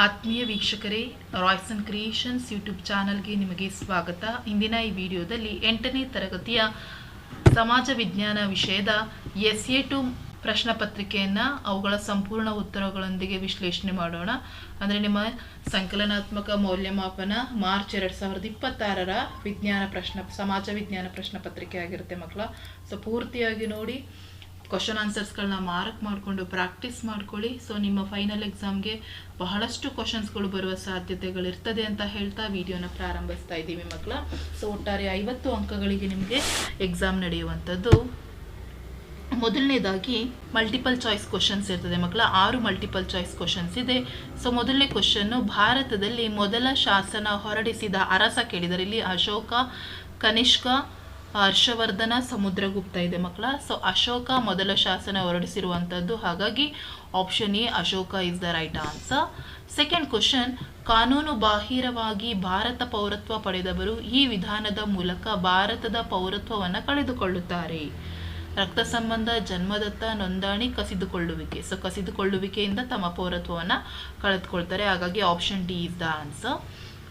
ಆತ್ಮೀಯ ವೀಕ್ಷಕರೇ, Royson creations YouTube ಚಾನಲ್ಗೆ ನಿಮಗೆ ಸ್ವಾಗತ. ಇಂದಿನ ಈ ವಿಡಿಯೋದಲ್ಲಿ 8ನೇ ತರಗತಿಯ ಸಮಾಜ ವಿಜ್ಞಾನ ವಿಷಯದ SA2 ಪ್ರಶ್ನೆ ಪತ್ರಿಕೆಯನ್ನು ಅವುಗಳ ಸಂಪೂರ್ಣ ಉತ್ತರಗಳೊಂದಿಗೆ ವಿಶ್ಲೇಷಣೆ ಮಾಡೋಣ. ಅಂದರೆ ನಿಮ್ಮ ಸಂಕಲನಾತ್ಮಕ ಮೌಲ್ಯಮಾಪನ ಮಾರ್ಚ್ 2026ರ ಸಮಾಜ ವಿಜ್ಞಾನ ಪ್ರಶ್ನೆ ಪತ್ರಿಕೆ ಆಗಿರುತ್ತೆ ಮಕ್ಕಳ. ಸೊ ಪೂರ್ತಿಯಾಗಿ ನೋಡಿ, ಕ್ವಶನ್ ಆನ್ಸರ್ಸ್ಗಳನ್ನ ಮಾರ್ಕ್ ಮಾಡಿಕೊಂಡು ಪ್ರಾಕ್ಟೀಸ್ ಮಾಡ್ಕೊಳ್ಳಿ. ಸೊ ನಿಮ್ಮ ಫೈನಲ್ ಎಕ್ಸಾಮ್ಗೆ ಬಹಳಷ್ಟು ಕ್ವಶನ್ಸ್ಗಳು ಬರುವ ಸಾಧ್ಯತೆಗಳಿರ್ತದೆ ಅಂತ ಹೇಳ್ತಾ ವಿಡಿಯೋನ ಪ್ರಾರಂಭಿಸ್ತಾ ಇದ್ದೀವಿ ಮಕ್ಕಳ. ಸೊ ಒಟ್ಟಾರೆ 50 ಅಂಕಗಳಿಗೆ ನಿಮಗೆ ಎಕ್ಸಾಮ್ ನಡೆಯುವಂಥದ್ದು. ಮೊದಲನೇದಾಗಿ ಮಲ್ಟಿಪಲ್ ಚಾಯ್ಸ್ ಕ್ವಶನ್ಸ್ ಇರ್ತದೆ ಮಕ್ಕಳ. 6 ಮಲ್ಟಿಪಲ್ ಚಾಯ್ಸ್ ಕ್ವಶನ್ಸ್ ಇದೆ. ಸೊ ಮೊದಲನೇ ಕ್ವಶನ್ನು, ಭಾರತದಲ್ಲಿ ಮೊದಲ ಶಾಸನ ಹೊರಡಿಸಿದ ಅರಸ ಕೇಳಿದರೆ. ಇಲ್ಲಿ ಅಶೋಕ, ಕನಿಷ್ಕ, ಹರ್ಷವರ್ಧನ, ಸಮುದ್ರಗುಪ್ತ ಇದೆ ಮಕ್ಕಳ. ಸೊ ಅಶೋಕ ಮೊದಲ ಶಾಸನ ಹೊರಡಿಸಿರುವಂಥದ್ದು, ಹಾಗಾಗಿ option A Ashoka is the right answer. Second question, ಕಾನೂನು ಬಾಹಿರವಾಗಿ ಭಾರತ ಪೌರತ್ವ ಪಡೆದವರು ಈ ವಿಧಾನದ ಮೂಲಕ ಭಾರತದ ಪೌರತ್ವವನ್ನು ಕಳೆದುಕೊಳ್ಳುತ್ತಾರೆ. ರಕ್ತ ಸಂಬಂಧ, ಜನ್ಮದತ್ತ, ನೋಂದಣಿ, ಕಸಿದುಕೊಳ್ಳುವಿಕೆ. ಸೊ ಕಸಿದುಕೊಳ್ಳುವಿಕೆಯಿಂದ ತಮ್ಮ ಪೌರತ್ವವನ್ನು ಕಳೆದುಕೊಳ್ತಾರೆ, ಹಾಗಾಗಿ option D is the answer.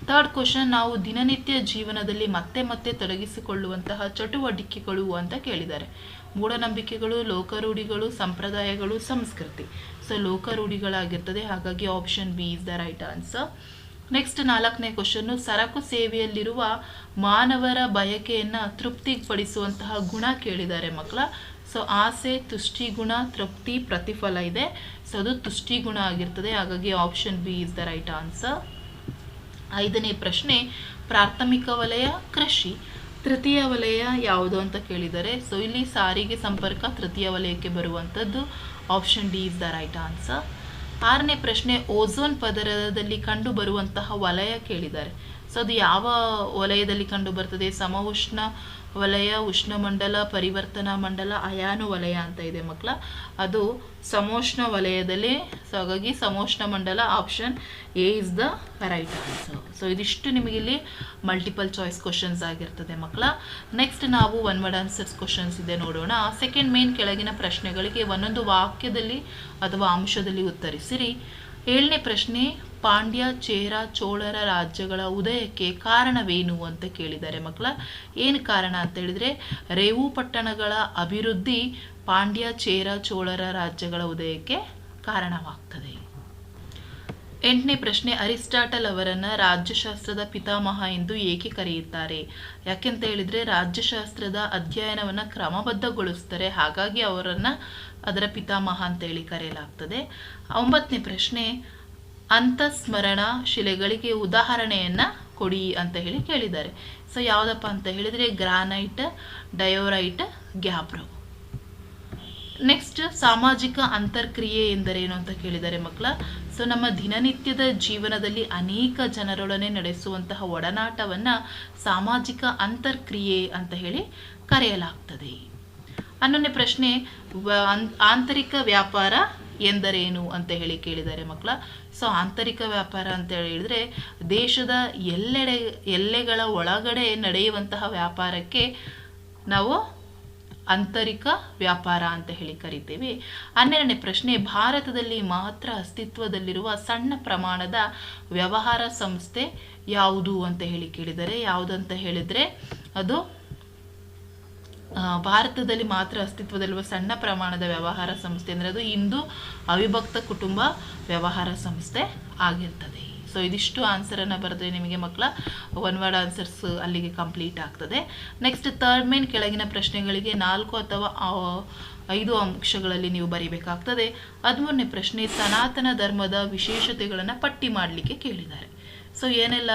Third question, ನಾವು ದಿನನಿತ್ಯ ಜೀವನದಲ್ಲಿ ಮತ್ತೆ ಮತ್ತೆ ತೊಡಗಿಸಿಕೊಳ್ಳುವಂತಹ ಚಟುವಟಿಕೆಗಳು ಅಂತ ಕೇಳಿದ್ದಾರೆ. ಮೂಢನಂಬಿಕೆಗಳು, ಲೋಕರೂಢಿಗಳು, ಸಂಪ್ರದಾಯಗಳು, ಸಂಸ್ಕೃತಿ. ಸೊ ಲೋಕರೂಢಿಗಳಾಗಿರ್ತದೆ, ಹಾಗಾಗಿ option B is the right answer. Next 4ನೇ ಕ್ವಶನ್ನು, ಸರಕು ಸೇವೆಯಲ್ಲಿರುವ ಮಾನವರ ಬಯಕೆಯನ್ನು ತೃಪ್ತಿಪಡಿಸುವಂತಹ ಗುಣ ಕೇಳಿದ್ದಾರೆ ಮಕ್ಕಳ. ಸೊ ಆಸೆ, ತುಷ್ಟಿ ಗುಣ, ತೃಪ್ತಿ, ಪ್ರತಿಫಲ ಇದೆ. ಸೊ ಅದು ತುಷ್ಟಿ ಗುಣ ಆಗಿರ್ತದೆ, ಹಾಗಾಗಿ option B is the right answer. 5ನೇ ಪ್ರಶ್ನೆ, ಪ್ರಾಥಮಿಕ ವಲಯ, ಕೃಷಿ, ತೃತೀಯ ವಲಯ ಯಾವುದು ಅಂತ ಕೇಳಿದ್ದಾರೆ. ಸೊ ಇಲ್ಲಿ ಸಾರಿಗೆ ಸಂಪರ್ಕ ತೃತೀಯ ವಲಯಕ್ಕೆ ಬರುವಂಥದ್ದು, option D is the right answer. 6ನೇ ಪ್ರಶ್ನೆ, ಓಝೋನ್ ಪದರದಲ್ಲಿ ಕಂಡು ಬರುವಂತಹ ವಲಯ ಕೇಳಿದ್ದಾರೆ. ಸೊ ಅದು ಯಾವ ವಲಯದಲ್ಲಿ ಕಂಡು ಬರ್ತದೆ? ಸಮಉಷ್ಣ ವಲಯ, ಉಷ್ಣಮಂಡಲ, ಪರಿವರ್ತನಾ ಮಂಡಲ, ಅಯಾನು ವಲಯ ಅಂತ ಇದೆ ಮಕ್ಕಳ. ಅದು ಸಮೋಷ್ಣ ವಲಯದಲ್ಲಿ. ಸೊ ಹಾಗಾಗಿ ಸಮೋಷ್ಣ ಮಂಡಲ, option A is the right answer. So ಇದಿಷ್ಟು ನಿಮಗೆ ಇಲ್ಲಿ ಮಲ್ಟಿಪಲ್ ಚಾಯ್ಸ್ ಕ್ವಶನ್ಸ್ ಆಗಿರ್ತದೆ ಮಕ್ಕಳ. ನೆಕ್ಸ್ಟ್ ನಾವು ಒನ್ ವರ್ಡ್ ಆನ್ಸರ್ಸ್ ಕ್ವಶನ್ಸ್ ಇದೆ ನೋಡೋಣ. ಸೆಕೆಂಡ್ ಮೇನ್ ಕೆಳಗಿನ ಪ್ರಶ್ನೆಗಳಿಗೆ ಒಂದೊಂದು ವಾಕ್ಯದಲ್ಲಿ ಅಥವಾ ಅಂಶದಲ್ಲಿ ಉತ್ತರಿಸಿರಿ. 7ನೇ ಪ್ರಶ್ನೆ, ಪಾಂಡ್ಯ, ಚೇರ, ಚೋಳರ ರಾಜ್ಯಗಳ ಉದಯಕ್ಕೆ ಕಾರಣವೇನು ಅಂತ ಕೇಳಿದ್ದಾರೆ ಮಕ್ಕಳ. ಏನು ಕಾರಣ ಅಂತ ಹೇಳಿದರೆ, ರೇವು ಪಟ್ಟಣಗಳ ಅಭಿವೃದ್ಧಿ ಪಾಂಡ್ಯ, ಚೇರ, ಚೋಳರ ರಾಜ್ಯಗಳ ಉದಯಕ್ಕೆ ಕಾರಣವಾಗ್ತದೆ. 8ನೇ ಪ್ರಶ್ನೆ, ಅರಿಸ್ಟಾಟಲ್ ಅವರನ್ನು ರಾಜ್ಯಶಾಸ್ತ್ರದ ಪಿತಾಮಹ ಎಂದು ಏಕೆ ಕರೆಯುತ್ತಾರೆ? ಯಾಕೆಂತ ಹೇಳಿದರೆ ರಾಜ್ಯಶಾಸ್ತ್ರದ ಅಧ್ಯಯನವನ್ನು ಕ್ರಮಬದ್ಧಗೊಳಿಸ್ತಾರೆ, ಹಾಗಾಗಿ ಅವರನ್ನು ಅದರ ಪಿತಾಮಹ ಅಂತೇಳಿ ಕರೆಯಲಾಗ್ತದೆ. 9ನೇ ಪ್ರಶ್ನೆ, ಅಂತಸ್ಮರಣ ಶಿಲೆಗಳಿಗೆ ಉದಾಹರಣೆಯನ್ನು ಕೊಡಿ ಅಂತ ಹೇಳಿ ಕೇಳಿದ್ದಾರೆ. ಸೊ ಯಾವುದಪ್ಪ ಅಂತ ಹೇಳಿದರೆ ಗ್ರಾನೈಟ್, ಡಯೋರೈಟ್, ಗ್ಯಾಬ್ರೋ. ನೆಕ್ಸ್ಟ್, ಸಾಮಾಜಿಕ ಅಂತರ್ಕ್ರಿಯೆ ಎಂದರೇನು ಅಂತ ಕೇಳಿದ್ದಾರೆ ಮಕ್ಕಳ. ಸೊ ನಮ್ಮ ದಿನನಿತ್ಯದ ಜೀವನದಲ್ಲಿ ಅನೇಕ ಜನರೊಡನೆ ನಡೆಸುವಂತಹ ಒಡನಾಟವನ್ನು ಸಾಮಾಜಿಕ ಅಂತರ್ಕ್ರಿಯೆ ಅಂತ ಹೇಳಿ ಕರೆಯಲಾಗ್ತದೆ. 11ನೇ ಪ್ರಶ್ನೆ, ಆಂತರಿಕ ವ್ಯಾಪಾರ ಎಂದರೇನು ಅಂತ ಹೇಳಿ ಕೇಳಿದ್ದಾರೆ ಮಕ್ಕಳ. ಸೊ ಆಂತರಿಕ ವ್ಯಾಪಾರ ಅಂತ ಹೇಳಿದರೆ ದೇಶದ ಎಲ್ಲೆಗಳ ಒಳಗಡೆ ನಡೆಯುವಂತಹ ವ್ಯಾಪಾರಕ್ಕೆ ನಾವು ಆಂತರಿಕ ವ್ಯಾಪಾರ ಅಂತ ಹೇಳಿ ಕರಿತೇವೆ. 12ನೇ ಪ್ರಶ್ನೆ, ಭಾರತದಲ್ಲಿ ಮಾತ್ರ ಅಸ್ತಿತ್ವದಲ್ಲಿರುವ ಸಣ್ಣ ಪ್ರಮಾಣದ ವ್ಯವಹಾರ ಸಂಸ್ಥೆ ಯಾವುದು ಅಂತ ಹೇಳಿ ಕೇಳಿದರೆ. ಯಾವುದಂತ ಹೇಳಿದರೆ ಅದು ಭಾರತದಲ್ಲಿ ಮಾತ್ರ ಅಸ್ತಿತ್ವದಲ್ಲಿರುವ ಸಣ್ಣ ಪ್ರಮಾಣದ ವ್ಯವಹಾರ ಸಂಸ್ಥೆ ಅಂದರೆ ಅದು ಹಿಂದೂ ಅವಿಭಕ್ತ ಕುಟುಂಬ ವ್ಯವಹಾರ ಸಂಸ್ಥೆ ಆಗಿರ್ತದೆ. ಸೊ ಇದಿಷ್ಟು ಆನ್ಸರನ್ನು ಬರೆದ್ರೆ ನಿಮಗೆ ಮಕ್ಕಳ ಒನ್ ವರ್ಡ್ ಆನ್ಸರ್ಸ್ ಅಲ್ಲಿಗೆ ಕಂಪ್ಲೀಟ್ ಆಗ್ತದೆ. ನೆಕ್ಸ್ಟ್ ಥರ್ಡ್ ಮೇನ್ ಕೆಳಗಿನ ಪ್ರಶ್ನೆಗಳಿಗೆ 4 ಅಥವಾ 5 ಅಂಶಗಳಲ್ಲಿ ನೀವು ಬರೀಬೇಕಾಗ್ತದೆ. 13ನೇ ಪ್ರಶ್ನೆ, ಸನಾತನ ಧರ್ಮದ ವಿಶೇಷತೆಗಳನ್ನು ಪಟ್ಟಿ ಮಾಡಲಿಕ್ಕೆ ಕೇಳಿದ್ದಾರೆ. ಸೊ ಏನೆಲ್ಲ?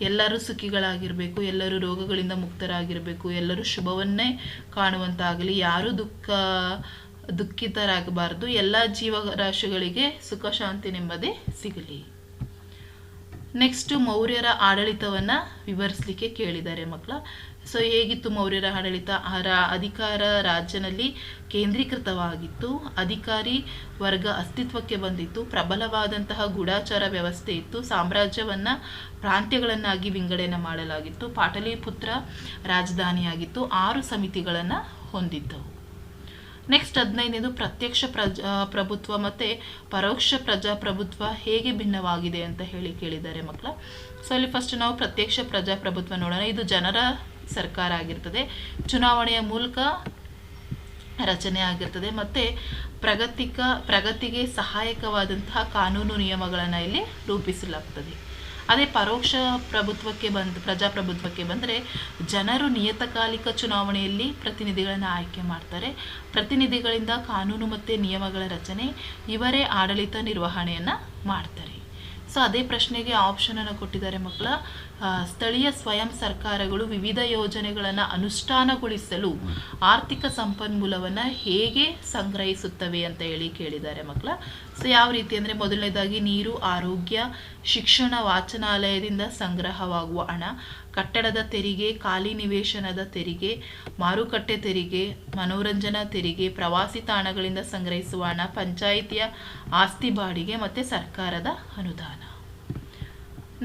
ಎಲ್ಲರೂ ಸುಖಿಗಳಾಗಿರಬೇಕು, ಎಲ್ಲರೂ ರೋಗಗಳಿಂದ ಮುಕ್ತರಾಗಿರಬೇಕು, ಎಲ್ಲರೂ ಶುಭವನ್ನೇ ಕಾಣುವಂತಾಗಲಿ, ಯಾರೂ ದುಃಖಿತರಾಗಬಾರ್ದು, ಎಲ್ಲ ಜೀವರಾಶಿಗಳಿಗೆ ಸುಖ, ಶಾಂತಿ, ನೆಮ್ಮದಿ ಸಿಗಲಿ. ನೆಕ್ಸ್ಟ್, ಮೌರ್ಯರ ಆಡಳಿತವನ್ನು ವಿವರಿಸಲಿಕ್ಕೆ ಕೇಳಿದ್ದಾರೆ ಮಕ್ಕಳ. ಸೊ ಹೇಗಿತ್ತು ಮೌರ್ಯರ ಆಡಳಿತ? ಅಧಿಕಾರ ರಾಜ್ಯನಲ್ಲಿ ಕೇಂದ್ರೀಕೃತವಾಗಿತ್ತು, ಅಧಿಕಾರಿ ವರ್ಗ ಅಸ್ತಿತ್ವಕ್ಕೆ ಬಂದಿತ್ತು, ಪ್ರಬಲವಾದಂತಹ ಗೂಢಾಚಾರ ವ್ಯವಸ್ಥೆ ಇತ್ತು, ಸಾಮ್ರಾಜ್ಯವನ್ನು ಪ್ರಾಂತ್ಯಗಳನ್ನಾಗಿ ವಿಂಗಡಣೆ ಮಾಡಲಾಗಿತ್ತು, ಪಾಟಲಿಪುತ್ರ ರಾಜಧಾನಿಯಾಗಿತ್ತು, 6 ಸಮಿತಿಗಳನ್ನು ಹೊಂದಿದ್ದವು. ನೆಕ್ಸ್ಟ್ 15ನೇದು ಪ್ರತ್ಯಕ್ಷ ಪ್ರಭುತ್ವ ಮತ್ತು ಪರೋಕ್ಷ ಪ್ರಜಾಪ್ರಭುತ್ವ ಹೇಗೆ ಭಿನ್ನವಾಗಿದೆ ಅಂತ ಹೇಳಿ ಕೇಳಿದ್ದಾರೆ ಮಕ್ಕಳ. ಸೊ ಇಲ್ಲಿ ಫಸ್ಟ್ ನಾವು ಪ್ರತ್ಯಕ್ಷ ಪ್ರಜಾಪ್ರಭುತ್ವ ನೋಡೋಣ. ಇದು ಜನರ ಸರ್ಕಾರ ಆಗಿರ್ತದೆ, ಚುನಾವಣೆಯ ಮೂಲಕ ರಚನೆ ಆಗಿರ್ತದೆ ಮತ್ತು ಪ್ರಗತಿಗೆ ಸಹಾಯಕವಾದಂತಹ ಕಾನೂನು ನಿಯಮಗಳನ್ನು ಇಲ್ಲಿ ರೂಪಿಸಲಾಗ್ತದೆ. ಅದೇ ಪರೋಕ್ಷ ಪ್ರಜಾಪ್ರಭುತ್ವಕ್ಕೆ ಬಂದರೆ ಜನರು ನಿಯತಕಾಲಿಕ ಚುನಾವಣೆಯಲ್ಲಿ ಪ್ರತಿನಿಧಿಗಳನ್ನು ಆಯ್ಕೆ ಮಾಡ್ತಾರೆ. ಪ್ರತಿನಿಧಿಗಳಿಂದ ಕಾನೂನು ಮತ್ತು ನಿಯಮಗಳ ರಚನೆ, ಇವರೇ ಆಡಳಿತ ನಿರ್ವಹಣೆಯನ್ನು ಮಾಡ್ತಾರೆ. ಸೊ ಅದೇ ಪ್ರಶ್ನೆಗೆ ಆಪ್ಷನನ್ನು ಕೊಟ್ಟಿದ್ದಾರೆ ಮಕ್ಕಳ. ಸ್ಥಳೀಯ ಸ್ವಯಂ ಸರ್ಕಾರಗಳು ವಿವಿಧ ಯೋಜನೆಗಳನ್ನು ಅನುಷ್ಠಾನಗೊಳಿಸಲು ಆರ್ಥಿಕ ಸಂಪನ್ಮೂಲವನ್ನು ಹೇಗೆ ಸಂಗ್ರಹಿಸುತ್ತವೆ ಅಂತ ಹೇಳಿ ಕೇಳಿದ್ದಾರೆ ಮಕ್ಕಳ. ಸೊ ಯಾವ ರೀತಿ ಅಂದರೆ, ಮೊದಲನೇದಾಗಿ ನೀರು, ಆರೋಗ್ಯ, ಶಿಕ್ಷಣ, ವಾಚನಾಲಯದಿಂದ ಸಂಗ್ರಹವಾಗುವ ಹಣ, ಕಟ್ಟಡದ ತೆರಿಗೆ, ಖಾಲಿ ನಿವೇಶನದ ತೆರಿಗೆ, ಮಾರುಕಟ್ಟೆ ತೆರಿಗೆ, ಮನೋರಂಜನಾ ತೆರಿಗೆ, ಪ್ರವಾಸಿ ತಾಣಗಳಿಂದ ಸಂಗ್ರಹಿಸುವ ಹಣ, ಪಂಚಾಯಿತಿಯ ಆಸ್ತಿ ಬಾಡಿಗೆ ಮತ್ತು ಸರ್ಕಾರದ ಅನುದಾನ.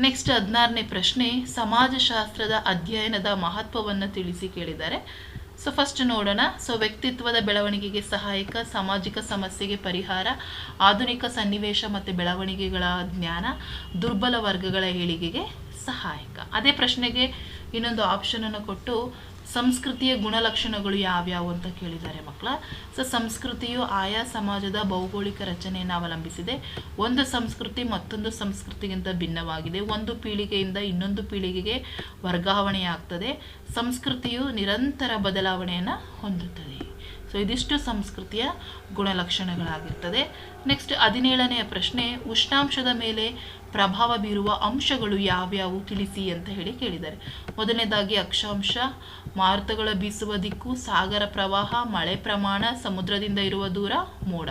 ನೆಕ್ಸ್ಟ್ 16ನೇ ಪ್ರಶ್ನೆ, ಸಮಾಜಶಾಸ್ತ್ರದ ಅಧ್ಯಯನದ ಮಹತ್ವವನ್ನು ತಿಳಿಸಿ ಕೇಳಿದ್ದಾರೆ. ಸೊ ಫಸ್ಟ್ ನೋಡೋಣ. ಸೊ ವ್ಯಕ್ತಿತ್ವದ ಬೆಳವಣಿಗೆಗೆ ಸಹಾಯಕ, ಸಾಮಾಜಿಕ ಸಮಸ್ಯೆಗೆ ಪರಿಹಾರ, ಆಧುನಿಕ ಸನ್ನಿವೇಶ ಮತ್ತು ಬೆಳವಣಿಗೆಗಳ ಜ್ಞಾನ, ದುರ್ಬಲ ವರ್ಗಗಳ ಏಳಿಗೆಗೆ ಸಹಾಯಕ. ಅದೇ ಪ್ರಶ್ನೆಗೆ ಇನ್ನೊಂದು ಆಪ್ಷನನ್ನು ಕೊಟ್ಟು ಸಂಸ್ಕೃತಿಯ ಗುಣಲಕ್ಷಣಗಳು ಯಾವ್ಯಾವು ಅಂತ ಕೇಳಿದ್ದಾರೆ ಮಕ್ಕಳ. ಸೊ ಸಂಸ್ಕೃತಿಯು ಆಯಾ ಸಮಾಜದ ಭೌಗೋಳಿಕ ರಚನೆಯನ್ನು ಅವಲಂಬಿಸಿದೆ. ಒಂದು ಸಂಸ್ಕೃತಿ ಮತ್ತೊಂದು ಸಂಸ್ಕೃತಿಗಿಂತ ಭಿನ್ನವಾಗಿದೆ. ಒಂದು ಪೀಳಿಗೆಯಿಂದ ಇನ್ನೊಂದು ಪೀಳಿಗೆಗೆ ವರ್ಗಾವಣೆಯಾಗ್ತದೆ. ಸಂಸ್ಕೃತಿಯು ನಿರಂತರ ಬದಲಾವಣೆಯನ್ನು ಹೊಂದುತ್ತದೆ. ಸೊ ಇದಿಷ್ಟು ಸಂಸ್ಕೃತಿಯ ಗುಣಲಕ್ಷಣಗಳಾಗಿರ್ತದೆ. ನೆಕ್ಸ್ಟ್ 17ನೆಯ ಪ್ರಶ್ನೆ, ಉಷ್ಣಾಂಶದ ಮೇಲೆ ಪ್ರಭಾವ ಬೀರುವ ಅಂಶಗಳು ಯಾವ್ಯಾವು ತಿಳಿಸಿ ಅಂತ ಹೇಳಿ ಕೇಳಿದ್ದಾರೆ. ಮೊದಲನೇದಾಗಿ ಅಕ್ಷಾಂಶ, ಮಾರುತಗಳ ಬೀಸುವ ದಿಕ್ಕು, ಸಾಗರ ಪ್ರವಾಹ, ಮಳೆ ಪ್ರಮಾಣ, ಸಮುದ್ರದಿಂದ ಇರುವ ದೂರ, ಮೋಡ.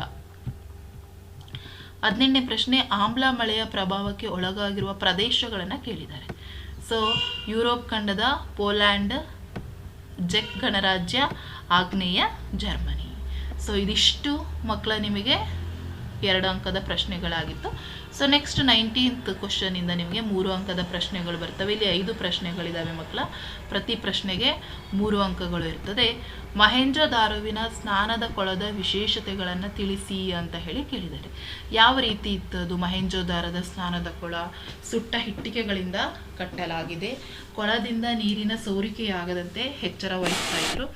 18ನೇ ಪ್ರಶ್ನೆ, ಆಮ್ಲ ಮಳೆಯ ಪ್ರಭಾವಕ್ಕೆ ಒಳಗಾಗಿರುವ ಪ್ರದೇಶಗಳನ್ನು ಕೇಳಿದ್ದಾರೆ. ಸೊ ಯುರೋಪ್ ಖಂಡದ ಪೋಲ್ಯಾಂಡ್, ಜೆಕ್ ಗಣರಾಜ್ಯ, ಆಗ್ನೇಯ ಜರ್ಮನಿ. ಸೊ ಇದಿಷ್ಟು ಮಕ್ಕಳ ನಿಮಗೆ 2 ಅಂಕದ ಪ್ರಶ್ನೆಗಳಾಗಿತ್ತು. ಸೊ ನೆಕ್ಸ್ಟ್ 19th ಕ್ವಶನಿಂದ ನಿಮಗೆ 3 ಅಂಕದ ಪ್ರಶ್ನೆಗಳು ಬರ್ತವೆ. ಇಲ್ಲಿ 5 ಪ್ರಶ್ನೆಗಳಿದ್ದಾವೆ ಮಕ್ಕಳ. ಪ್ರತಿ ಪ್ರಶ್ನೆಗೆ 3 ಅಂಕಗಳು ಇರ್ತದೆ. ಮೊಹೆಂಜೊದಾರೊವಿನ ಸ್ನಾನದ ಕೊಳದ ವಿಶೇಷತೆಗಳನ್ನು ತಿಳಿಸಿ ಅಂತ ಹೇಳಿ ಕೇಳಿದ್ದಾರೆ. ಯಾವ ರೀತಿ ಇತ್ತು ಅದು? ಮೊಹೆಂಜೊದಾರದ ಸ್ನಾನದ ಕೊಳ ಸುಟ್ಟ ಇಟ್ಟಿಗೆಗಳಿಂದ ಕಟ್ಟಲಾಗಿದೆ. ಕೊಳದಿಂದ ನೀರಿನ ಸೋರಿಕೆಯಾಗದಂತೆ ಎಚ್ಚರ ವಹಿಸ್ತಾ ಇದ್ರು.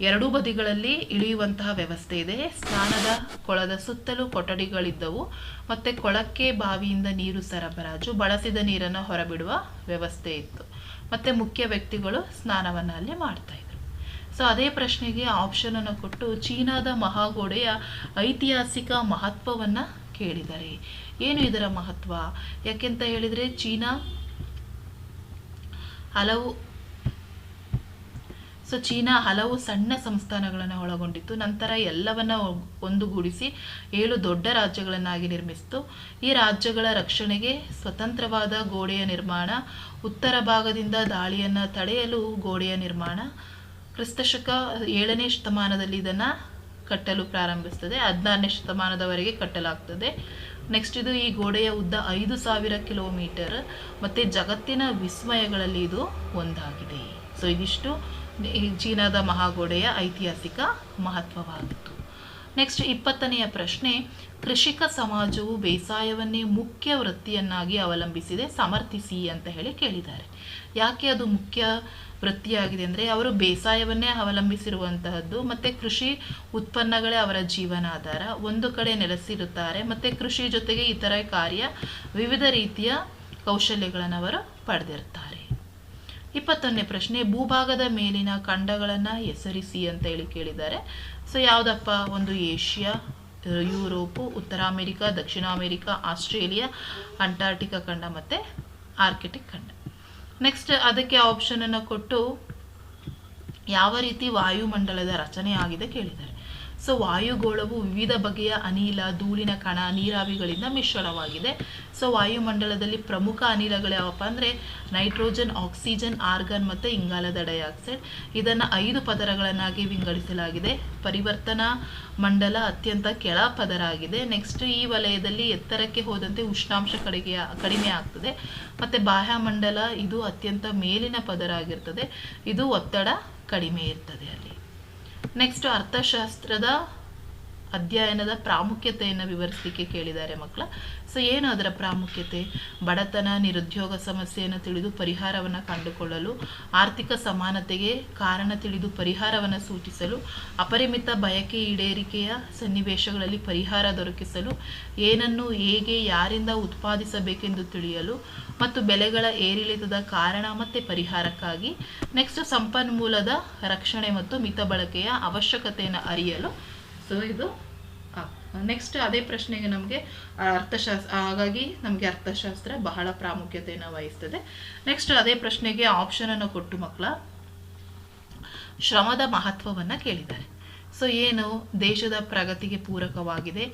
ಎರಡೂ ಬದಿಗಳಲ್ಲಿ ಇಳಿಯುವಂತಹ ವ್ಯವಸ್ಥೆ ಇದೆ. ಸ್ನಾನದ ಕೊಳದ ಸುತ್ತಲೂ ಕೊಠಡಿಗಳಿದ್ದವು ಮತ್ತು ಕೊಳಕ್ಕೆ ಬಾವಿಯಿಂದ ನೀರು ಸರಬರಾಜು, ಬಳಸಿದ ನೀರನ್ನು ಹೊರಬಿಡುವ ವ್ಯವಸ್ಥೆ ಇತ್ತು ಮತ್ತು ಮುಖ್ಯ ವ್ಯಕ್ತಿಗಳು ಸ್ನಾನವನ್ನು ಅಲ್ಲಿ ಮಾಡ್ತಾ ಇದ್ರು. ಸೊ ಅದೇ ಪ್ರಶ್ನೆಗೆ ಆಪ್ಷನನ್ನು ಕೊಟ್ಟು ಚೀನಾದ ಮಹಾಗೋಡೆಯ ಐತಿಹಾಸಿಕ ಮಹತ್ವವನ್ನು ಕೇಳಿದ್ದಾರೆ. ಏನು ಇದರ ಮಹತ್ವ? ಯಾಕೆಂತ ಹೇಳಿದರೆ ಚೀನಾ ಹಲವು ಸಣ್ಣ ಸಂಸ್ಥಾನಗಳನ್ನು ಒಳಗೊಂಡಿತ್ತು. ನಂತರ ಎಲ್ಲವನ್ನ ಒಂದುಗೂಡಿಸಿ 7 ದೊಡ್ಡ ರಾಜ್ಯಗಳನ್ನಾಗಿ ನಿರ್ಮಿಸಿತು. ಈ ರಾಜ್ಯಗಳ ರಕ್ಷಣೆಗೆ ಸ್ವತಂತ್ರವಾದ ಗೋಡೆಯ ನಿರ್ಮಾಣ, ಉತ್ತರ ಭಾಗದಿಂದ ದಾಳಿಯನ್ನು ತಡೆಯಲು ಗೋಡೆಯ ನಿರ್ಮಾಣ. ಕ್ರಿಸ್ತಶಕ 7ನೇ ಶತಮಾನದಲ್ಲಿ ಇದನ್ನು ಕಟ್ಟಲು ಪ್ರಾರಂಭಿಸ್ತದೆ. 16ನೇ ಶತಮಾನದವರೆಗೆ ಕಟ್ಟಲಾಗ್ತದೆ. ನೆಕ್ಸ್ಟ್ ಇದು ಈ ಗೋಡೆಯ ಉದ್ದ 5000 ಕಿಲೋಮೀಟರ್ ಮತ್ತು ಜಗತ್ತಿನ ವಿಸ್ಮಯಗಳಲ್ಲಿ ಇದು ಒಂದಾಗಿದೆ. ಸೊ ಇದಿಷ್ಟು ಚೀನಾದ ಮಹಾಗೋಡೆಯ ಐತಿಹಾಸಿಕ ಮಹತ್ವವಾಗಿತ್ತು. ನೆಕ್ಸ್ಟ್ 20ನೆಯ ಪ್ರಶ್ನೆ, ಕೃಷಿಕ ಸಮಾಜವು ಬೇಸಾಯವನ್ನೇ ಮುಖ್ಯ ವೃತ್ತಿಯನ್ನಾಗಿ ಅವಲಂಬಿಸಿದೆ, ಸಮರ್ಥಿಸಿ ಅಂತ ಹೇಳಿ ಕೇಳಿದ್ದಾರೆ. ಯಾಕೆ ಅದು ಮುಖ್ಯ ವೃತ್ತಿಯಾಗಿದೆ ಅಂದರೆ, ಅವರು ಬೇಸಾಯವನ್ನೇ ಅವಲಂಬಿಸಿರುವಂತಹದ್ದು ಮತ್ತು ಕೃಷಿ ಉತ್ಪನ್ನಗಳೇ ಅವರ ಜೀವನಾಧಾರ. ಒಂದು ಕಡೆ ನೆಲೆಸಿರುತ್ತಾರೆ ಮತ್ತು ಕೃಷಿ ಜೊತೆಗೆ ಇತರ ವಿವಿಧ ರೀತಿಯ ಕೌಶಲ್ಯಗಳನ್ನು ಅವರು ಪಡೆದಿರ್ತಾರೆ. 21ನೇ ಪ್ರಶ್ನೆ, ಭೂಭಾಗದ ಮೇಲಿನ ಖಂಡಗಳನ್ನು ಹೆಸರಿಸಿ ಅಂತ ಹೇಳಿ ಕೇಳಿದ್ದಾರೆ. ಸೊ ಯಾವುದಪ್ಪ? ಒಂದು ಏಷ್ಯಾ, ಯುರೋಪು, ಉತ್ತರ ಅಮೆರಿಕಾ, ದಕ್ಷಿಣ ಅಮೆರಿಕಾ, ಆಸ್ಟ್ರೇಲಿಯಾ, ಅಂಟಾರ್ಟಿಕಾ ಖಂಡ ಮತ್ತು ಆರ್ಕಿಟಿಕ್ ಖಂಡ. ನೆಕ್ಸ್ಟ್ ಅದಕ್ಕೆ ಆಪ್ಷನನ್ನು ಕೊಟ್ಟು ಯಾವ ರೀತಿ ವಾಯುಮಂಡಲದ ರಚನೆ ಆಗಿದೆ ಕೇಳಿದ್ದಾರೆ. ಸೊ ವಾಯುಗೋಳವು ವಿವಿಧ ಬಗೆಯ ಅನಿಲ, ಧೂಳಿನ ಕಣ, ನೀರಾವಿಗಳಿಂದ ಮಿಶ್ರಣವಾಗಿದೆ. ಸೊ ವಾಯುಮಂಡಲದಲ್ಲಿ ಪ್ರಮುಖ ಅನಿಲಗಳು ಯಾವಪ್ಪ ಅಂದರೆ ನೈಟ್ರೋಜನ್, ಆಕ್ಸಿಜನ್, ಆರ್ಗಾನ್ ಮತ್ತು ಇಂಗಾಲದ ಡೈಆಕ್ಸೈಡ್. ಇದನ್ನು 5 ಪದರಗಳನ್ನಾಗಿ ವಿಂಗಡಿಸಲಾಗಿದೆ. ಪರಿವರ್ತನಾ ಮಂಡಲ ಅತ್ಯಂತ ಕೆಳ ಪದರ ಆಗಿದೆ. ನೆಕ್ಸ್ಟ್ ಈ ವಲಯದಲ್ಲಿ ಎತ್ತರಕ್ಕೆ ಹೋದಂತೆ ಉಷ್ಣಾಂಶ ಕಡಿಮೆ ಆಗ್ತದೆ. ಮತ್ತು ಬಾಹ್ಯಮಂಡಲ ಇದು ಅತ್ಯಂತ ಮೇಲಿನ ಪದರ ಆಗಿರ್ತದೆ. ಇದು ಒತ್ತಡ ಕಡಿಮೆ ಇರ್ತದೆ ಅಲ್ಲಿ. ನೆಕ್ಸ್ಟ್ ಅರ್ಥಶಾಸ್ತ್ರದ ಅಧ್ಯಯನದ ಪ್ರಾಮುಖ್ಯತೆಯನ್ನು ವಿವರಿಸಲಿಕ್ಕೆ ಕೇಳಿದ್ದಾರೆ ಮಕ್ಕಳ. ಸೊ ಏನು ಅದರ ಪ್ರಾಮುಖ್ಯತೆ? ಬಡತನ, ನಿರುದ್ಯೋಗ ಸಮಸ್ಯೆಯನ್ನು ತಿಳಿದು ಪರಿಹಾರವನ್ನು ಕಂಡುಕೊಳ್ಳಲು, ಆರ್ಥಿಕ ಸಮಾನತೆಗೆ ಕಾರಣ ತಿಳಿದು ಪರಿಹಾರವನ್ನು ಸೂಚಿಸಲು, ಅಪರಿಮಿತ ಬಯಕೆ ಈಡೇರಿಕೆಯ ಸನ್ನಿವೇಶಗಳಲ್ಲಿ ಪರಿಹಾರ ದೊರಕಿಸಲು, ಏನನ್ನು ಹೇಗೆ ಯಾರಿಂದ ಉತ್ಪಾದಿಸಬೇಕೆಂದು ತಿಳಿಯಲು, ಮತ್ತು ಬೆಲೆಗಳ ಏರಿಳಿತದ ಕಾರಣ ಮತ್ತು ಪರಿಹಾರಕ್ಕಾಗಿ. ನೆಕ್ಸ್ಟ್ ಸಂಪನ್ಮೂಲದ ರಕ್ಷಣೆ ಮತ್ತು ಮಿತ ಬಳಕೆಯ ಅವಶ್ಯಕತೆಯನ್ನು ಅರಿಯಲು. ಸೊ ಇದು ನೆಕ್ಸ್ಟ್ ಅದೇ ಪ್ರಶ್ನೆಗೆ ನಮಗೆ ಹಾಗಾಗಿ ನಮಗೆ ಅರ್ಥಶಾಸ್ತ್ರ ಬಹಳ ಪ್ರಾಮುಖ್ಯತೆಯನ್ನು ವಹಿಸ್ತದೆ. ನೆಕ್ಸ್ಟ್ ಅದೇ ಪ್ರಶ್ನೆಗೆ ಆಪ್ಷನನ್ನು ಕೊಟ್ಟು ಮಕ್ಕಳ ಶ್ರಮದ ಮಹತ್ವವನ್ನು ಕೇಳಿದ್ದಾರೆ. ಸೊ ಏನು ದೇಶದ ಪ್ರಗತಿಗೆ ಪೂರಕವಾಗಿದೆ,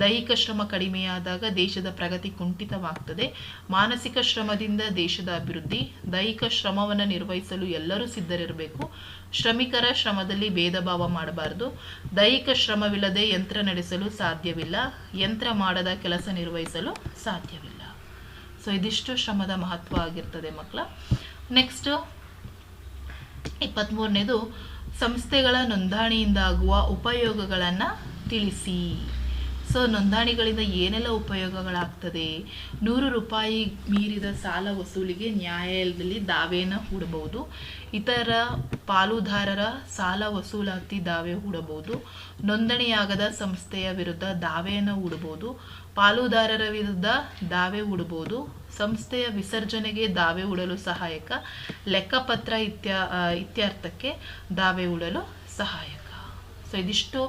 ದೈಹಿಕ ಶ್ರಮ ಕಡಿಮೆಯಾದಾಗ ದೇಶದ ಪ್ರಗತಿ ಕುಂಠಿತವಾಗ್ತದೆ, ಮಾನಸಿಕ ಶ್ರಮದಿಂದ ದೇಶದ ಅಭಿವೃದ್ಧಿ, ದೈಹಿಕ ಶ್ರಮವನ್ನು ನಿರ್ವಹಿಸಲು ಎಲ್ಲರೂ ಸಿದ್ಧರಿರಬೇಕು, ಶ್ರಮಿಕರ ಶ್ರಮದಲ್ಲಿ ಭೇದ ಭಾವ ಮಾಡಬಾರದು, ದೈಹಿಕ ಶ್ರಮವಿಲ್ಲದೆ ಯಂತ್ರ ನಡೆಸಲು ಸಾಧ್ಯವಿಲ್ಲ, ಯಂತ್ರ ಮಾಡದ ಕೆಲಸ ನಿರ್ವಹಿಸಲು ಸಾಧ್ಯವಿಲ್ಲ. ಸೊ ಇದಿಷ್ಟು ಶ್ರಮದ ಮಹತ್ವ ಆಗಿರ್ತದೆ ಮಕ್ಕಳ. ನೆಕ್ಸ್ಟ್ 23ನೇದು ಸಂಸ್ಥೆಗಳ ನೋಂದಣಿಯಿಂದಾಗುವ ಉಪಯೋಗಗಳನ್ನು ತಿಳಿಸಿ. ಸೊ ನೋಂದಣಿಗಳಿಂದ ಏನೆಲ್ಲ ಉಪಯೋಗಗಳಾಗ್ತದೆ? 100 ರೂಪಾಯಿ ಮೀರಿದ ಸಾಲ ವಸೂಲಿಗೆ ನ್ಯಾಯಾಲಯದಲ್ಲಿ ದಾವೆಯನ್ನು ಹೂಡಬಹುದು, ಇತರ ಪಾಲುದಾರರ ಸಾಲ ವಸೂಲಾತಿ ದಾವೆ ಹೂಡಬಹುದು, ನೋಂದಣಿಯಾಗದ ಸಂಸ್ಥೆಯ ವಿರುದ್ಧ ದಾವೆಯನ್ನು ಹೂಡಬಹುದು, ಪಾಲುದಾರರ ವಿರುದ್ಧ ದಾವೆ ಹೂಡಬಹುದು, ಸಂಸ್ಥೆಯ ವಿಸರ್ಜನೆಗೆ ದಾವೆ ಹೂಡಲು ಸಹಾಯಕ, ಲೆಕ್ಕಪತ್ರ ಇತ್ಯರ್ಥಕ್ಕೆ ದಾವೆ ಹೂಡಲು ಸಹಾಯಕ. ಸೊ ಇದಿಷ್ಟು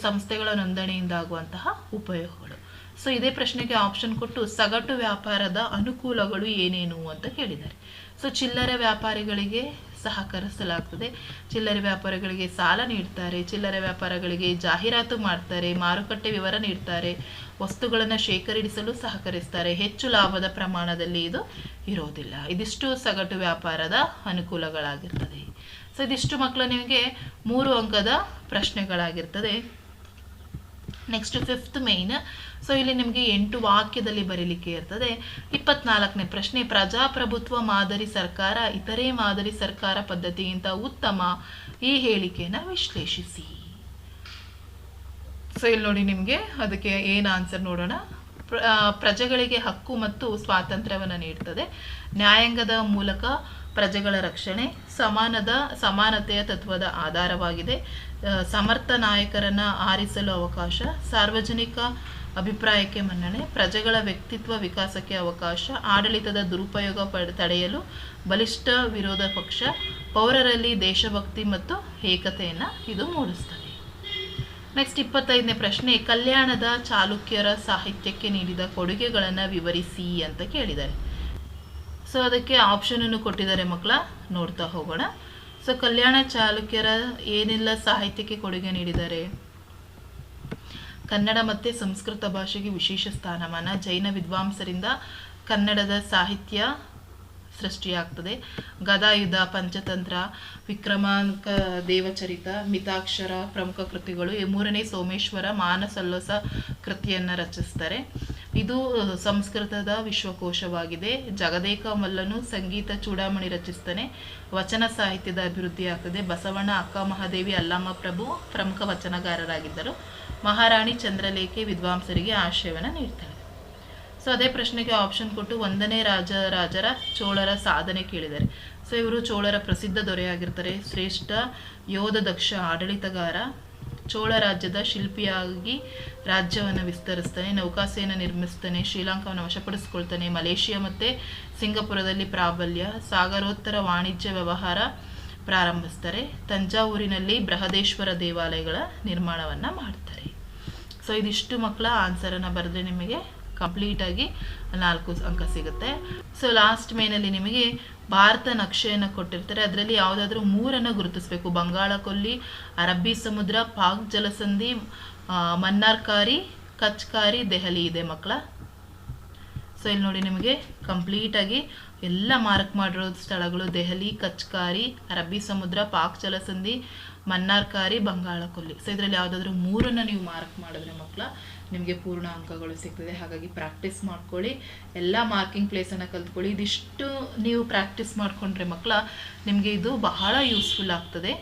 ಸಂಸ್ಥೆಗಳ ನೋಂದಣಿಯಿಂದ ಆಗುವಂತಹ ಉಪಯೋಗಗಳು. ಸೊ ಇದೇ ಪ್ರಶ್ನೆಗೆ ಆಪ್ಷನ್ ಕೊಟ್ಟು ಸಗಟು ವ್ಯಾಪಾರದ ಅನುಕೂಲಗಳು ಏನೇನು ಅಂತ ಕೇಳಿದ್ದಾರೆ. ಸೊ ಚಿಲ್ಲರೆ ವ್ಯಾಪಾರಿಗಳಿಗೆ ಸಹಕರಿಸಲಾಗ್ತದೆ, ಚಿಲ್ಲರೆ ವ್ಯಾಪಾರಿಗಳಿಗೆ ಸಾಲ ನೀಡ್ತಾರೆ, ಚಿಲ್ಲರೆ ವ್ಯಾಪಾರಗಳಿಗೆ ಜಾಹೀರಾತು ಮಾಡ್ತಾರೆ, ಮಾರುಕಟ್ಟೆ ವಿವರ ನೀಡ್ತಾರೆ, ವಸ್ತುಗಳನ್ನು ಶೇಖರಿಸಲು ಸಹಕರಿಸ್ತಾರೆ, ಹೆಚ್ಚು ಲಾಭದ ಪ್ರಮಾಣದಲ್ಲಿ ಇದು ಇರೋದಿಲ್ಲ. ಇದಿಷ್ಟು ಸಗಟು ವ್ಯಾಪಾರದ ಅನುಕೂಲಗಳಾಗಿರ್ತದೆ. ಸೊ ಇದಿಷ್ಟು ಮಕ್ಕಳು ನಿಮಗೆ 3 ಅಂಕದ ಪ್ರಶ್ನೆಗಳಾಗಿರ್ತದೆ. Next 5th main. ಸೊ ಇಲ್ಲಿ ನಿಮಗೆ 8 ವಾಕ್ಯದಲ್ಲಿ ಬರೀಲಿಕ್ಕೆ ಇರ್ತದೆ. 24ನೇ ಪ್ರಶ್ನೆ, ಪ್ರಜಾಪ್ರಭುತ್ವ ಮಾದರಿ ಸರ್ಕಾರ ಇತರೆ ಮಾದರಿ ಸರ್ಕಾರ ಪದ್ಧತಿಗಿಂತ ಉತ್ತಮ, ಈ ಹೇಳಿಕೆಯನ್ನು ವಿಶ್ಲೇಷಿಸಿ. ಸೊ ಇಲ್ಲಿ ನೋಡಿ ನಿಮಗೆ ಅದಕ್ಕೆ ಏನು ಆನ್ಸರ್ ನೋಡೋಣ. ಪ್ರಜೆಗಳಿಗೆ ಹಕ್ಕು ಮತ್ತು ಸ್ವಾತಂತ್ರ್ಯವನ್ನು ನೀಡುತ್ತದೆ, ನ್ಯಾಯಾಂಗದ ಮೂಲಕ ಪ್ರಜೆಗಳ ರಕ್ಷಣೆ, ಸಮಾನತೆಯ ತತ್ವದ ಆಧಾರವಾಗಿದೆ, ಸಮರ್ಥ ನಾಯಕರನ್ನು ಆರಿಸಲು ಅವಕಾಶ, ಸಾರ್ವಜನಿಕ ಅಭಿಪ್ರಾಯಕ್ಕೆ ಮನ್ನಣೆ, ಪ್ರಜೆಗಳ ವ್ಯಕ್ತಿತ್ವ ವಿಕಾಸಕ್ಕೆ ಅವಕಾಶ, ಆಡಳಿತದ ದುರುಪಯೋಗ ತಡೆಯಲು ಬಲಿಷ್ಠ ವಿರೋಧ ಪಕ್ಷ, ಪೌರರಲ್ಲಿ ದೇಶಭಕ್ತಿ ಮತ್ತು ಏಕತೆಯನ್ನು ಇದು ಮೂಡಿಸ್ತದೆ. ನೆಕ್ಸ್ಟ್ 25ನೇ ಪ್ರಶ್ನೆ, ಕಲ್ಯಾಣದ ಚಾಲುಕ್ಯರ ಸಾಹಿತ್ಯಕ್ಕೆ ನೀಡಿದ ಕೊಡುಗೆಗಳನ್ನು ವಿವರಿಸಿ ಅಂತ ಕೇಳಿದ್ದಾರೆ. ಸೊ ಅದಕ್ಕೆ ಆಪ್ಷನನ್ನು ಕೊಟ್ಟಿದ್ದಾರೆ ಮಕ್ಕಳ, ನೋಡ್ತಾ ಹೋಗೋಣ. ಸೊ ಕಲ್ಯಾಣ ಚಾಲುಕ್ಯರ ಏನೆಲ್ಲ ಸಾಹಿತ್ಯಕ್ಕೆ ಕೊಡುಗೆ ನೀಡಿದ್ದಾರೆ? ಕನ್ನಡ ಮತ್ತು ಸಂಸ್ಕೃತ ಭಾಷೆಗೆ ವಿಶೇಷ ಸ್ಥಾನಮಾನ, ಜೈನ ವಿದ್ವಾಂಸರಿಂದ ಕನ್ನಡದ ಸಾಹಿತ್ಯ ಸೃಷ್ಟಿಯಾಗ್ತದೆ, ಗದಾಯುಧ, ಪಂಚತಂತ್ರ, ವಿಕ್ರಮಾಂಕ ದೇವಚರಿತ, ಮಿತಾಕ್ಷರ ಪ್ರಮುಖ ಕೃತಿಗಳು. 3ನೇ ಸೋಮೇಶ್ವರ ಮಾನಸಲ್ಲೋಸ ಕೃತಿಯನ್ನು ರಚಿಸ್ತಾರೆ. ಇದು ಸಂಸ್ಕೃತದ ವಿಶ್ವಕೋಶವಾಗಿದೆ. ಜಗದೇಕ ಮಲ್ಲನು ಸಂಗೀತ ಚೂಡಾಮಣಿ ರಚಿಸ್ತಾನೆ, ವಚನ ಸಾಹಿತ್ಯದ ಅಭಿವೃದ್ಧಿ ಆಗ್ತದೆ. ಬಸವಣ್ಣ, ಅಕ್ಕ ಮಹಾದೇವಿ, ಅಲ್ಲಮ್ಮ ಪ್ರಭು ಪ್ರಮುಖ ವಚನಗಾರರಾಗಿದ್ದರು. ಮಹಾರಾಣಿ ಚಂದ್ರಲೇಖೆ ವಿದ್ವಾಂಸರಿಗೆ ಆಶ್ರಯವನ್ನು ನೀಡ್ತಾಳೆ. ಸೊ ಅದೇ ಪ್ರಶ್ನೆಗೆ ಆಪ್ಷನ್ ಕೊಟ್ಟು 1ನೇ ರಾಜರ ಚೋಳರ ಸಾಧನೆ ಕೇಳಿದ್ದಾರೆ. ಸೊ ಇವರು ಚೋಳರ ಪ್ರಸಿದ್ಧ ದೊರೆಯಾಗಿರ್ತಾರೆ, ಶ್ರೇಷ್ಠ ಯೋಧ, ದಕ್ಷ ಆಡಳಿತಗಾರ, ಚೋಳ ರಾಜ್ಯದ ಶಿಲ್ಪಿಯಾಗಿ ರಾಜ್ಯವನ್ನು ವಿಸ್ತರಿಸ್ತಾನೆ, ನೌಕಾಸೇನೆ ನಿರ್ಮಿಸ್ತಾನೆ, ಶ್ರೀಲಂಕಾವನ್ನು ವಶಪಡಿಸ್ಕೊಳ್ತಾನೆ, ಮಲೇಷಿಯಾ ಮತ್ತು ಸಿಂಗಪುರದಲ್ಲಿ ಪ್ರಾಬಲ್ಯ, ಸಾಗರೋತ್ತರ ವಾಣಿಜ್ಯ ವ್ಯವಹಾರ ಪ್ರಾರಂಭಿಸ್ತಾರೆ, ತಂಜಾವೂರಿನಲ್ಲಿ ಬೃಹದೇಶ್ವರ ದೇವಾಲಯಗಳ ನಿರ್ಮಾಣವನ್ನು ಮಾಡ್ತಾರೆ. ಸೊ ಇದಿಷ್ಟು ಮಕ್ಕಳ ಆನ್ಸರನ್ನು ಬರೆದ್ರೆ ನಿಮಗೆ ಕಂಪ್ಲೀಟಾಗಿ 4 ಅಂಕ ಸಿಗುತ್ತೆ. ಸೊ ಲಾಸ್ಟ್ ಮೇನಲ್ಲಿ ನಿಮಗೆ ಭಾರತ ನಕ್ಷೆಯನ್ನು ಕೊಟ್ಟಿರ್ತಾರೆ, ಅದರಲ್ಲಿ ಯಾವುದಾದ್ರೂ 3 ಗುರುತಿಸಬೇಕು. ಬಂಗಾಳ ಕೊಲ್ಲಿ, ಅರಬ್ಬಿ ಸಮುದ್ರ, ಪಾಕ್ ಜಲಸಂಧಿ, ಮನ್ನಾರ್ಕಾರಿ, ಕಚ್ಕಾರಿ, ದೆಹಲಿ ಇದೆ ಮಕ್ಕಳ. ಸೊ ಇಲ್ಲಿ ನೋಡಿ ನಿಮಗೆ ಕಂಪ್ಲೀಟಾಗಿ ಎಲ್ಲ ಮಾರ್ಕ್ ಮಾಡಿರೋ ಸ್ಥಳಗಳು ದೆಹಲಿ, ಕಚ್ಕಾರಿ, ಅರಬ್ಬಿ ಸಮುದ್ರ, ಪಾಕ್ ಜಲಸಂಧಿ, ಮನ್ನಾರ್ಕಾರಿ, ಬಂಗಾಳ ಕೊಲ್ಲಿ. ಸೊ ಇದರಲ್ಲಿ ಯಾವುದಾದ್ರೂ 3 ನೀವು ಮಾರ್ಕ್ ಮಾಡಿದ್ರೆ ಮಕ್ಕಳ ನಿಮಗೆ ಪೂರ್ಣ ಅಂಕಗಳು ಸಿಗ್ತದೆ. ಹಾಗಾಗಿ ಪ್ರಾಕ್ಟೀಸ್ ಮಾಡ್ಕೊಳ್ಳಿ, ಎಲ್ಲ ಮಾರ್ಕಿಂಗ್ ಪ್ಲೇಸನ್ನು ಕಲ್ತ್ಕೊಳ್ಳಿ. ಇದಿಷ್ಟು ನೀವು ಪ್ರಾಕ್ಟೀಸ್ ಮಾಡಿಕೊಂಡ್ರೆ ಮಕ್ಕಳ ನಿಮಗೆ ಇದು ಬಹಳ ಯೂಸ್ಫುಲ್ ಆಗ್ತದೆ.